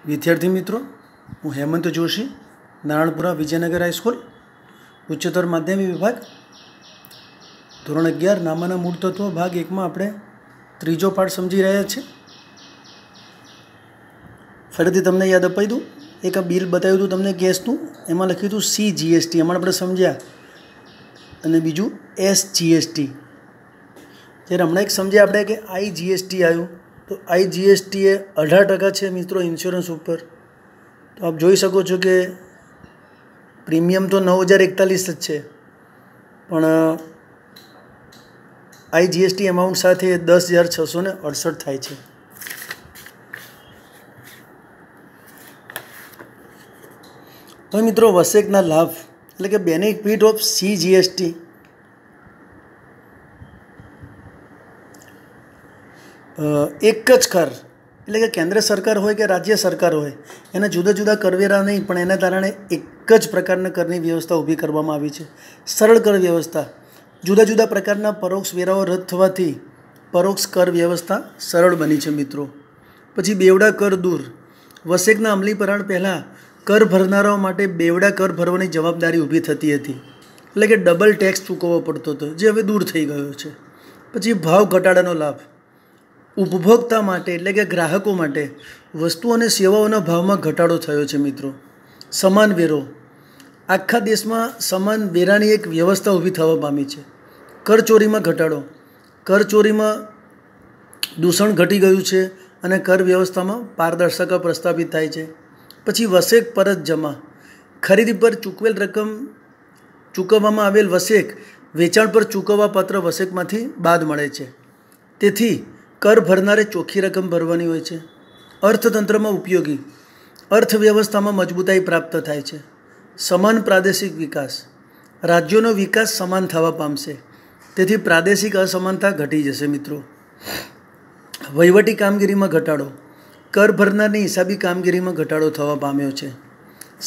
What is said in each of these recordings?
विद्यार्थी मित्रों, हूँ हेमंत जोशी, नारायणपुरा विजयनगर हाईस्कूल, उच्चतर माध्यमिक विभाग, ધોરણ 11 નામાના મૂળ તત્વો ભાગ 1માં આપણે ત્રીજો પાઠ સમજી રહ્યા છીએ। ફરીથી તમને યાદ અપાઈ દઉં, એક આ બિલ બતાવ્યું હતું તમને ગેસનું, એમાં લખ્યું હતું CGST, હમણાં આપણે સમજ્યા, અને બીજું SGST। જ્યારે હમણાં એક સમજ્યા આપણે કે IGST આવ્યું, તો IGST એ 18% છે મિત્રો ઇન્સ્યોરન્સ ઉપર। તો આપ જોઈ શકો છો કે પ્રીમિયમ તો 9041 જ છે, પણ IGST એમાઉન્ટ સાથે 10,668 થાય છે। હવે મિત્રો વસેકના લાભ એટલે કે બેનિફિટ ઓફ CGST એક જ કર એટલે કે કેન્દ્ર સરકાર હોય કે રાજ્ય સરકાર હોય, એના જુદા જુદા કરવેરા નહીં, પણ એના કારણે એક જ પ્રકારના કરની વ્યવસ્થા ઊભી કરવામાં આવી છે। સરળ કર વ્યવસ્થા, જુદા જુદા પ્રકારના પરોક્ષ વેરાઓ રદ થવાથી પરોક્ષ કર વ્યવસ્થા સરળ બની છે મિત્રો। પછી બેવડા કર દૂર, વસેકના અમલીકરણ પહેલાં કર ભરનારાઓ માટે બેવડા કર ભરવાની જવાબદારી ઊભી થતી હતી, એટલે કે ડબલ ટેક્સ ચૂકવવો પડતો હતો, જે હવે દૂર થઈ ગયો છે। પછી ભાવ ઘટાડાનો લાભ, ઉપભોક્તા માટે એટલે કે ગ્રાહકો માટે વસ્તુ અને સેવાઓના ભાવમાં ઘટાડો થયો છે મિત્રો। સમાન વેરો, આખા દેશમાં સમાન વેરાની એક વ્યવસ્થા ઊભી થવા પામી છે। કરચોરીમાં ઘટાડો, કરચોરીમાં દૂષણ ઘટી ગયું છે અને કર વ્યવસ્થામાં પારદર્શકતા પ્રસ્થાપિત થાય છે। પછી વસેક પરત જમા, ખરીદી પર ચૂકવેલ રકમ ચૂકવવામાં આવેલ વસેક વેચાણ પર ચૂકવવા પાત્ર વસેકમાંથી બાદ મળે છે, તેથી કર ભરનારે ચોખ્ખી રકમ ભરવાની હોય છે। અર્થતંત્રમાં ઉપયોગી, અર્થવ્યવસ્થામાં મજબૂતાઈ પ્રાપ્ત થાય છે। સમાન પ્રાદેશિક વિકાસ, રાજ્યોનો વિકાસ સમાન થવા પામશે, તેથી પ્રાદેશિક અસમાનતા ઘટી જશે મિત્રો। વહીવટી કામગીરીમાં ઘટાડો, કર ભરનારની હિસાબી કામગીરીમાં ઘટાડો થવા પામ્યો છે।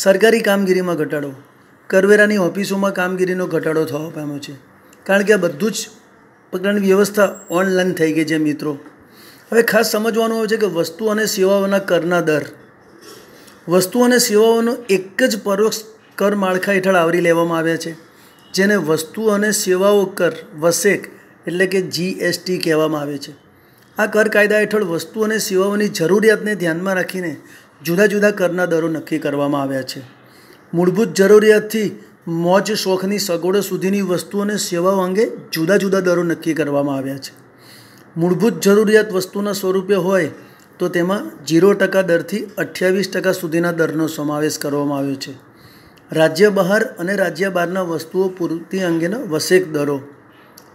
સરકારી કામગીરીમાં ઘટાડો, કરવેરાની ઓફિસોમાં કામગીરીનો ઘટાડો થવા પામ્યો છે, કારણ કે આ બધું જ પ્રકારની વ્યવસ્થા ઓનલાઈન થઈ ગઈ છે મિત્રો। હવે ખાસ સમજવાનું હોય છે કે વસ્તુ અને સેવાઓના કરના દર, વસ્તુ અને સેવાઓનો એક જ પરોક્ષ કર માળખા હેઠળ આવરી લેવામાં આવ્યા છે, જેને વસ્તુ અને સેવાઓ કર વસેક એટલે કે GST કહેવામાં આવે છે। આ કર કાયદા હેઠળ વસ્તુ અને સેવાઓની જરૂરિયાતને ધ્યાનમાં રાખીને જુદા જુદા કરના દરો નક્કી કરવામાં આવ્યા છે। મૂળભૂત જરૂરિયાતથી મોજ શોખની સગવડો સુધીની વસ્તુ અને સેવાઓ અંગે જુદા જુદા દરો નક્કી કરવામાં આવ્યા છે। મૂળભૂત જરૂરિયાત વસ્તુના સ્વરૂપે હોય તો તેમાં 0% દરથી 28% સુધીના દરનો સમાવેશ કરવામાં આવ્યો છે। રાજ્ય બહાર અને રાજ્ય બહારના વસ્તુઓ પૂર્તિ અંગેના વસેક દરો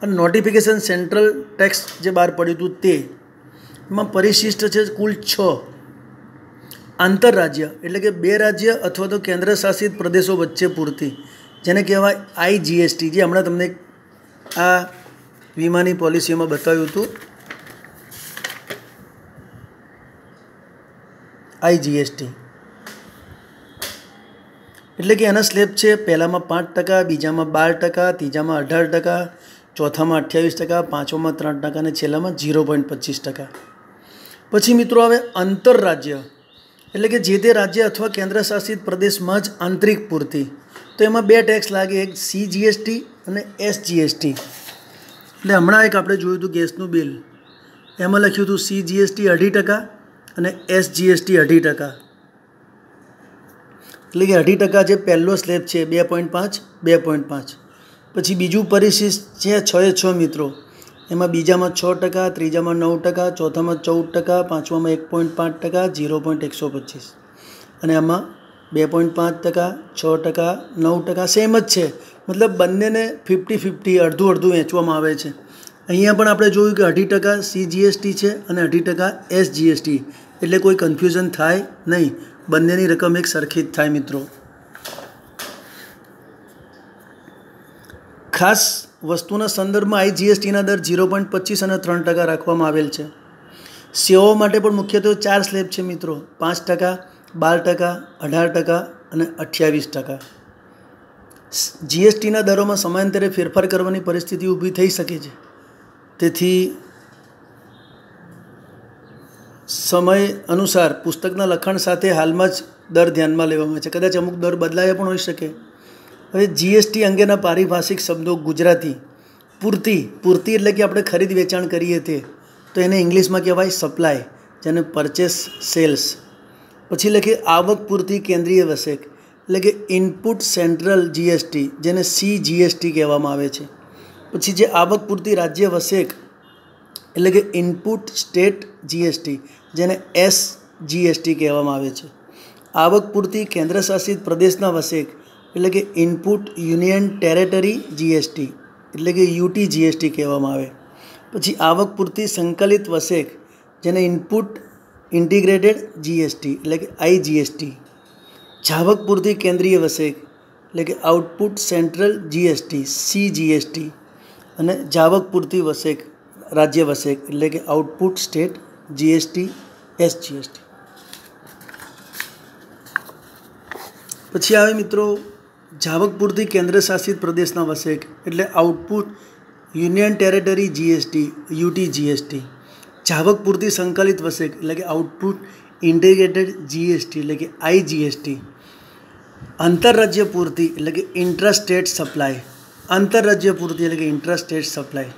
અને નોટિફિકેશન સેન્ટ્રલ ટેક્સ જે બહાર પડ્યું હતું તે એમાં પરિશિષ્ટ છે કુલ 6। આંતરરાજ્ય એટલે કે 2 રાજ્ય અથવા તો કેન્દ્ર શાસિત પ્રદેશો વચ્ચે પૂરતી, જેને કહેવાય IGST, જે હમણાં તમને આ વીમાની પોલિસીમાં બતાવ્યું હતું IGST, એટલે કે એના સ્લેબ છે, પહેલામાં 5%, બીજામાં 12%, ત્રીજામાં 18%, ચોથામાં 28%, પાંચમામાં 3% અને છેલ્લામાં 0.25%। પછી મિત્રો આવે આંતરરાજ્ય એટલે કે જે તે રાજ્ય અથવા કેન્દ્ર શાસિત પ્રદેશમાં જ આંતરિક પૂર્તિ, તો એમાં 2 ટેક્સ લાગે, એક CGST અને SGST। એટલે હમણાં એક આપણે જોયું હતું ગેસનું બિલ, એમાં લખ્યું હતું CGST 2.5% અને SGST 2.5%, એટલે કે 2.5% જે પહેલો સ્લેબ છે 2.5, 2.5। પછી બીજું પરિશિષ્ટ છે 6 મિત્રો, એમાં બીજામાં 6%, ત્રીજામાં 9%, ચોથામાં 14%, પાંચમામાં 1.5%, 0.125 અને આમાં 2.5%, 6%, 9% સેમ જ છે, મતલબ બંનેને 50-50 અડધું અડધું વહેંચવામાં આવે છે। અહીંયા પણ આપણે જોયું કે 2.5% CGST છે અને 2.5% SGST, એટલે કોઈ કન્ફ્યુઝન થાય નહીં, બંનેની રકમ એક સરખી જ થાય મિત્રો। ખાસ વસ્તુના સંદર્ભમાં IGSTના દર 0.25 અને 3% રાખવામાં આવેલ છે। સેવાઓ માટે પણ મુખ્યત્વે 4 સ્લેબ છે મિત્રો, 5%, 12%, 18% અને 28%। GSTના દરોમાં સમયાંતરે ફેરફાર કરવાની પરિસ્થિતિ ઊભી થઈ શકે છે, તેથી સમય અનુસાર પુસ્તકના લખાણ સાથે હાલમાં જ દર ધ્યાનમાં લેવામાં આવે છે. કદાચ અમુક દર બદલાયા પણ હોઈ શકે. હવે જીએસટી અંગેના પારિભાષિક શબ્દો ગુજરાતી. પૂર્તિ એટલે કે આપણે ખરીદ વેચાણ કરીએ તે, તો એને ઇંગ્લિશમાં કહેવાય સપ્લાય, જેને પરચેસ સેલ્સ. પછી લખીએ આવક પૂરતી કેન્દ્રીય વસેક એટલે કે ઇનપુટ સેન્ટ્રલ જીએસટી, જેને CGST કહેવામાં આવે છે. પછી જે આવક પૂરતી રાજ્ય વસેક એટલે કે ઇનપુટ સ્ટેટ જીએસટી, જેને SGST કહેવામાં આવે છે. આવક પૂરતી કેન્દ્રશાસિત પ્રદેશના વસેક એટલે કે ઇનપુટ યુનિયન ટેરેટરી જીએસટી એટલે કે UTGST કહેવામાં આવે. પછી આવક પૂરતી સંકલિત વસેક, જેને ઇનપુટ ઇન્ટિગ્રેટેડ જીએસટી એટલે કે IGST. જાવક પૂરતી કેન્દ્રીય વસેક એટલે કે આઉટપુટ સેન્ટ્રલ જીએસટી CGST. અને જાવક પૂરતી વસેક રાજ્ય વસેક એટલે કે આઉટપુટ સ્ટેટ જીએસટી SGST. પછી આવે મિત્રો જાવક પૂરતી કેન્દ્રશાસિત પ્રદેશના વસેક એટલે output union territory GST UTGST. જાવક પૂરતી સંકલિત વસેક એટલે કે આઉટપુટ ઇન્ટિગ્રેટેડ જીએસટી એટલે કે IGST. આંતરરાજ્ય પૂરતી એટલે કે ઇન્ટ્રાસ્ટેટ સપ્લાય. આંતરરાજ્ય પૂરતી એટલે કે ઇન્ટ્રાસ્ટેટ સપ્લાય.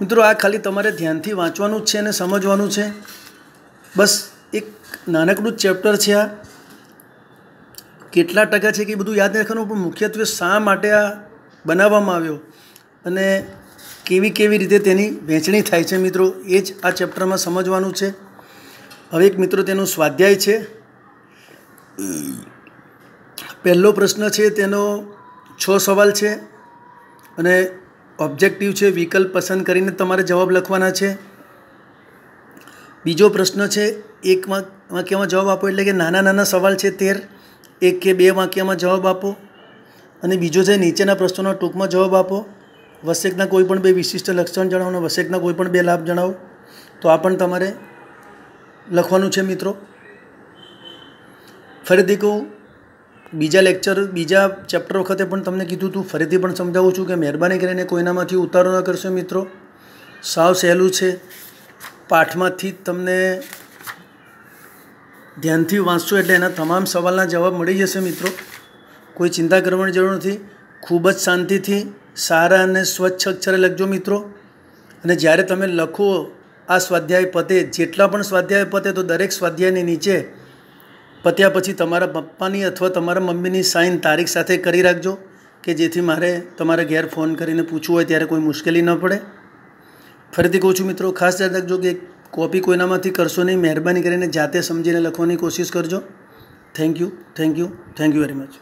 મિત્રો આ ખાલી તમારે ધ્યાનથી વાંચવાનું જ છે અને સમજવાનું છે. બસ એક નાનકડું જ ચેપ્ટર છે આ. કેટલા ટકા છે કે એ બધું યાદ રાખવાનું, પણ મુખ્યત્વે શા માટે આ બનાવવામાં આવ્યો અને કેવી રીતે તેની વહેંચણી થાય છે મિત્રો, એ જ આ ચેપ્ટરમાં સમજવાનું છે. હવે એક મિત્રો તેનું સ્વાધ્યાય છે. પહેલો પ્રશ્ન છે તેનો 6 સવાલ છે અને ઓબ્જેક્ટિવ છે. વિકલ્પ પસંદ કરીને તમારે જવાબ લખવાના છે. બીજો પ્રશ્ન છે 1 વાક્યમાં જવાબ આપો એટલે કે નાના સવાલ છે 13, 1 કે 2 વાક્યમાં જવાબ આપો. અને બીજો છે નીચેના પ્રશ્નોના ટૂંકમાં જવાબ આપો. વસેકના કોઈ પણ 2 વિશિષ્ટ લક્ષણ જણાવો અને વસેકના કોઈ પણ 2 લાભ જણાવો. તો આ પણ તમારે લખવાનું છે મિત્રો. ફરીથી કહું, બીજા ચેપ્ટર વખતે પણ તમને કીધું હતું, ફરીથી પણ સમજાવું છું કે મહેરબાની કરીને કોઈનામાંથી ઉતારો ન કરશો મિત્રો. સાવ સહેલું છે. પાઠમાંથી તમને ધ્યાનથી વાંચશો એટલે એના તમામ સવાલના જવાબ મળી જશે મિત્રો. કોઈ ચિંતા કરવાની જરૂર નથી. ખૂબ જ શાંતિથી સારા અને સ્વચ્છ અક્ષરે લખજો મિત્રો. અને જ્યારે તમે લખો આ સ્વાધ્યાય પતે, જેટલા પણ સ્વાધ્યાય પતે, તો દરેક સ્વાધ્યાયની નીચે પત્યા પછી તમારા પપ્પાની અથવા તમારા મમ્મીની સાઇન તારીખ સાથે કરી રાખજો, કે જેથી મારે તમારા ઘેર ફોન કરીને પૂછવું હોય ત્યારે કોઈ મુશ્કેલી ન પડે. ફરીથી કહું છું મિત્રો, ખાસ યાદ રાખજો કે કોપી કોઈનામાંથી કરશો નહીં. મહેરબાની કરીને જાતે સમજીને લખવાની કોશિશ કરજો. Thank you very much.